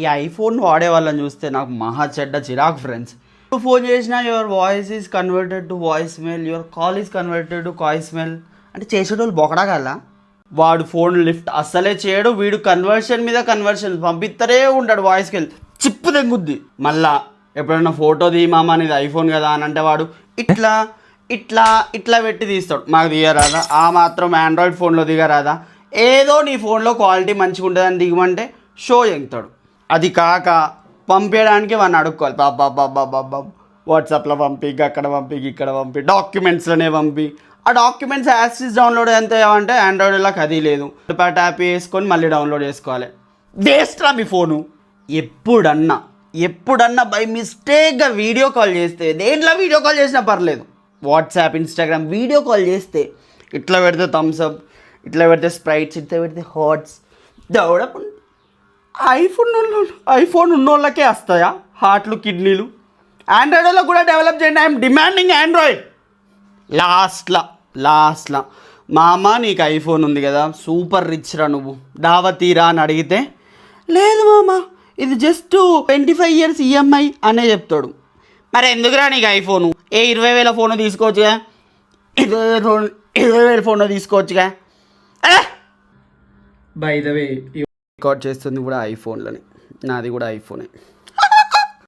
ఈ ఐఫోన్ వాడే వాళ్ళని చూస్తే నాకు మహా చెడ్డ చిరాకు ఫ్రెండ్స్. ఫోన్ చేసినా your voice is converted to voice mail, your call is converted to voice mail అంటే చేసేటోళ్ళు బొకడా కదా. వాడు ఫోన్ లిఫ్ట్ అస్సలే చేయడు, వీడు కన్వర్షన్ మీద కన్వర్షన్ పంపిస్తూనే ఉంటాడు. వాయిస్కి వెళ్ళి చిప్పు తెంగుద్ది. మళ్ళా ఎప్పుడైనా ఫోటో తీయమామా అనేది ఐఫోన్ కదా అని అంటే వాడు ఇట్లా ఇట్లా ఇట్లా పెట్టి తీస్తాడు. మాకు దిగరాదా? ఆ మాత్రం ఆండ్రాయిడ్ ఫోన్లో దిగరాదా? ఏదో నీ ఫోన్లో క్వాలిటీ మంచిగా ఉంటుందని దిగమంటే షో చెంగుతాడు. అది కాక పంపించడానికి వాడిని అడుక్కోవాలి. బాబా వాట్సాప్లో పంపి, అక్కడ పంపి, ఇక్కడ పంపి, డాక్యుమెంట్స్లోనే పంపి. ఆ డాక్యుమెంట్స్ యాక్సెస్ డౌన్లోడ్ ఎంత అంటే ఆండ్రాయిడ్లో అది లేదు. ట్యాప్ వేసుకొని మళ్ళీ డౌన్లోడ్ చేసుకోవాలి. వేస్ట్రా మీ ఫోను. ఎప్పుడన్నా బై మిస్టేక్గా వీడియో కాల్ చేస్తే, దేంట్లో వీడియో కాల్ చేసినా పర్లేదు, వాట్సాప్, ఇన్స్టాగ్రామ్ వీడియో కాల్ చేస్తే ఇట్లా పెడితే థమ్స్అప్, ఇట్లా పెడితే స్ప్రైట్స్, ఇట్లా పెడితే హాట్స్ డెవలప్. ఐఫోన్ ఉన్నోళ్ళకే వస్తాయా హార్ట్లు, కిడ్నీలు? ఆండ్రాయిడ్లో కూడా డెవలప్ చేయండి. I'm demanding Android. లాస్ట్లా మామ నీకు ఐఫోన్ ఉంది కదా, సూపర్ రిచ్ రా, నువ్వు దావతీరా అని అడిగితే లేదు మామ ఇది జస్ట్ 25 years ఈఎంఐ అనే చెప్తాడు. మరి ఎందుకురా నీకు ఐఫోను? 20,000 ఫోను తీసుకోవచ్చుగా, 20,000 ఫోను తీసుకోవచ్చుగా. బై ద వే రికార్డ్ చేస్తుంది కూడా ఐఫోన్లోనే, నాది కూడా ఐఫోనే.